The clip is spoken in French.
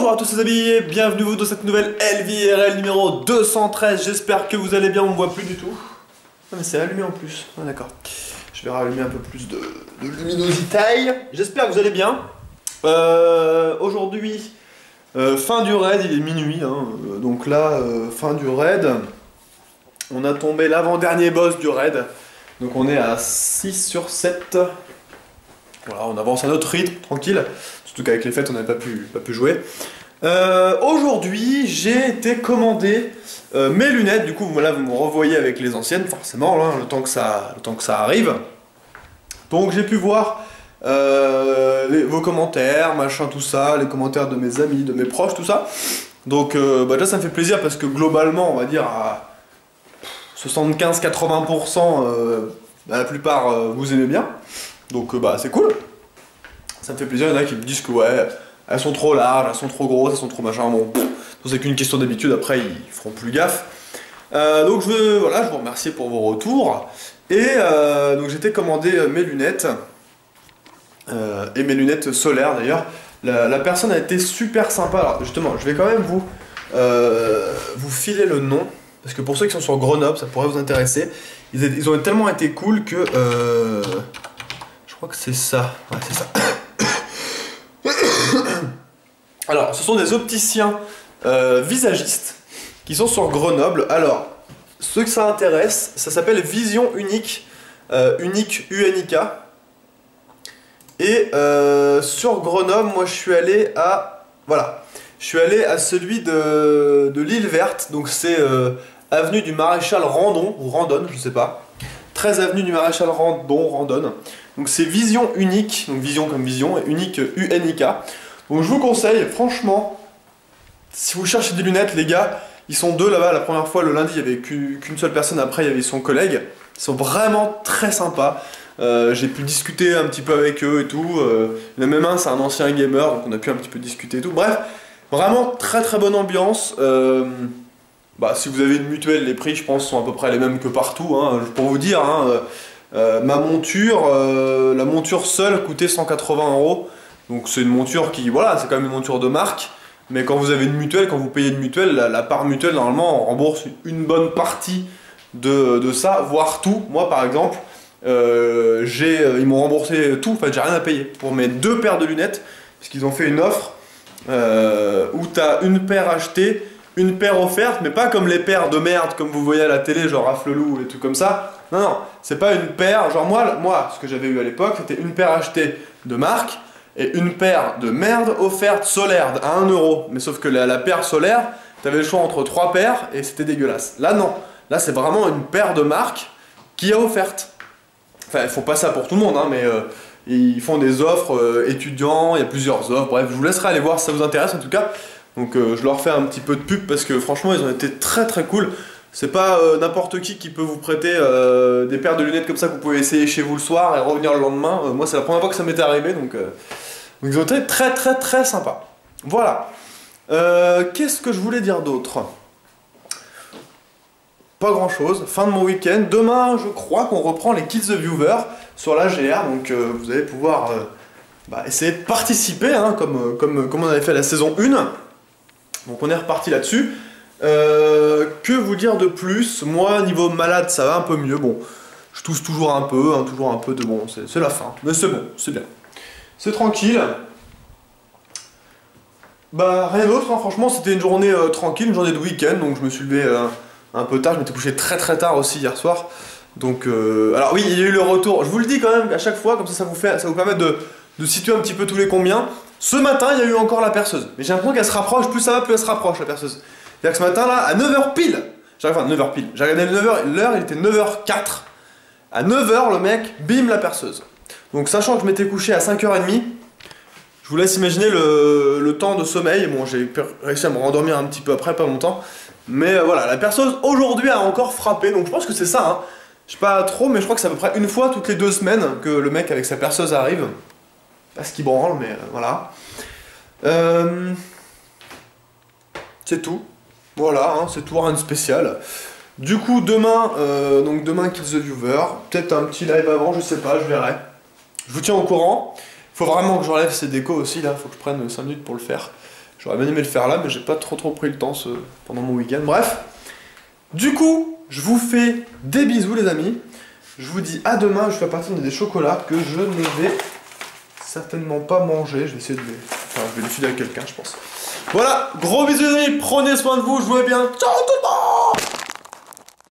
Bonjour à tous les amis, bienvenue vous dans cette nouvelle LVRL numéro 213. J'espère que vous allez bien, on me voit plus du tout. Ah mais c'est allumé en plus, ah, d'accord. Je vais rallumer un peu plus de luminosité. J'espère que vous allez bien. Aujourd'hui, fin du raid, il est minuit, hein, donc là, fin du raid. On a tombé l'avant-dernier boss du raid. Donc on est à 6 sur 7. Voilà, on avance à notre rythme, tranquille. Surtout qu'avec les fêtes, on n'avait pas pu jouer. Aujourd'hui, j'ai été commander mes lunettes. Du coup, voilà, vous me revoyez avec les anciennes, forcément, là, le temps que ça arrive. Donc j'ai pu voir vos commentaires, machin, tout ça, les commentaires de mes amis, de mes proches, tout ça. Donc déjà, ça me fait plaisir parce que globalement, on va dire à 75-80%, la plupart vous aimez bien. Donc c'est cool. Ça me fait plaisir, il y en a qui me disent que ouais, elles sont trop larges, elles sont trop grosses, elles sont trop machin, bon, c'est qu'une question d'habitude, après ils feront plus gaffe. Donc je vous remercie pour vos retours. Et donc j'étais commandé mes lunettes, et mes lunettes solaires d'ailleurs. La personne a été super sympa, alors justement, je vais quand même vous filer le nom, parce que pour ceux qui sont sur Grenoble, ça pourrait vous intéresser. Ils ont tellement été cool que... je crois que c'est ça, ouais c'est ça. Alors, ce sont des opticiens visagistes qui sont sur Grenoble. Alors, ceux que ça intéresse, ça s'appelle Vision Unique, Unique UNIK. Et sur Grenoble, moi je suis allé à... Voilà, je suis allé à celui de l'île verte, donc c'est avenue du Maréchal Randon, ou Randonne, je sais pas. 13 avenue du Maréchal Randonne. Donc c'est Vision Unique, donc Vision comme Vision, et Unique UNIK. Donc je vous conseille, franchement, si vous cherchez des lunettes, les gars, ils sont deux là-bas. La première fois, le lundi, il n'y avait qu'une seule personne, après il y avait son collègue. Ils sont vraiment très sympas. J'ai pu discuter un petit peu avec eux et tout. Il y en a même un, c'est un ancien gamer, donc on a pu un petit peu discuter et tout. Bref, vraiment très très bonne ambiance. Si vous avez une mutuelle, les prix, je pense, sont à peu près les mêmes que partout. Hein. Pour vous dire, hein, ma monture, la monture seule coûtait 180 €. Donc c'est une monture qui, voilà, c'est quand même une monture de marque. Mais quand vous avez une mutuelle, quand vous payez une mutuelle, la part mutuelle, normalement, on rembourse une bonne partie de ça, voire tout. Moi, par exemple, ils m'ont remboursé tout, en fait, j'ai rien à payer pour mes 2 paires de lunettes, parce qu'ils ont fait une offre où tu as une paire achetée, une paire offerte, mais pas comme les paires de merde, comme vous voyez à la télé, genre Afflelou et tout comme ça. Non, non, c'est pas une paire, genre moi, ce que j'avais eu à l'époque, c'était une paire achetée de marque, et une paire de merde offerte solaire à 1 €. Mais sauf que la paire solaire, t'avais le choix entre 3 paires et c'était dégueulasse. Là non, là c'est vraiment une paire de marque qui est offerte. Enfin, ils font pas ça pour tout le monde, hein, mais ils font des offres étudiants, il y a plusieurs offres. Bref, je vous laisserai aller voir si ça vous intéresse en tout cas. Donc je leur fais un petit peu de pub parce que franchement ils ont été très très cool. C'est pas n'importe qui peut vous prêter des paires de lunettes comme ça que vous pouvez essayer chez vous le soir et revenir le lendemain. Moi c'est la première fois que ça m'était arrivé, donc ils ont été très très très sympas. Voilà. Qu'est-ce que je voulais dire d'autre? Pas grand chose. Fin de mon week-end. Demain je crois qu'on reprend les Kill the Viewer sur la GR, donc vous allez pouvoir essayer de participer, hein, comme on avait fait la saison 1. Donc on est reparti là-dessus. Que vous dire de plus? Moi, niveau malade, ça va un peu mieux. Bon, je tousse toujours un peu, hein, de bon, c'est la fin. Mais c'est bon, c'est bien. C'est tranquille. Rien d'autre, hein, franchement, c'était une journée tranquille, une journée de week-end, donc je me suis levé un peu tard, je m'étais couché très très tard aussi hier soir. Donc, alors oui, il y a eu le retour. Je vous le dis quand même à chaque fois, comme ça vous permet de situer un petit peu tous les combien. Ce matin, il y a eu encore la perceuse. Mais j'ai l'impression qu'elle se rapproche, plus ça va, plus elle se rapproche, la perceuse. C'est-à-dire que ce matin, là, à 9 h pile, j'ai regardé 9 h, l'heure, il était 9 h 04. À 9 h, le mec, bim, la perceuse. Donc, sachant que je m'étais couché à 5 h 30, je vous laisse imaginer le temps de sommeil. Bon, j'ai réussi à me rendormir un petit peu après, pas longtemps. Mais voilà, la perceuse, aujourd'hui, a encore frappé. Donc, je pense que c'est ça, hein. Je sais pas trop, mais je crois que c'est à peu près une fois toutes les 2 semaines que le mec avec sa perceuse arrive. Parce qu'il branle, mais voilà. C'est tout. Voilà, hein, c'est tout, rien de spécial. Du coup, demain, Kill the Viewer. Peut-être un petit live avant, je sais pas, je verrai. Je vous tiens au courant. Faut vraiment que j'enlève ces décos aussi, là. Faut que je prenne 5 minutes pour le faire. J'aurais bien aimé le faire là, mais j'ai pas trop pris le temps pendant mon week-end. Bref, du coup, je vous fais des bisous les amis. Je vous dis à demain, je fais partie des chocolats que je ne vais certainement pas manger. Je vais essayer de les... Enfin, je vais les filer à quelqu'un, je pense. Voilà, gros bisous les amis, prenez soin de vous, jouez bien. Ciao tout le monde!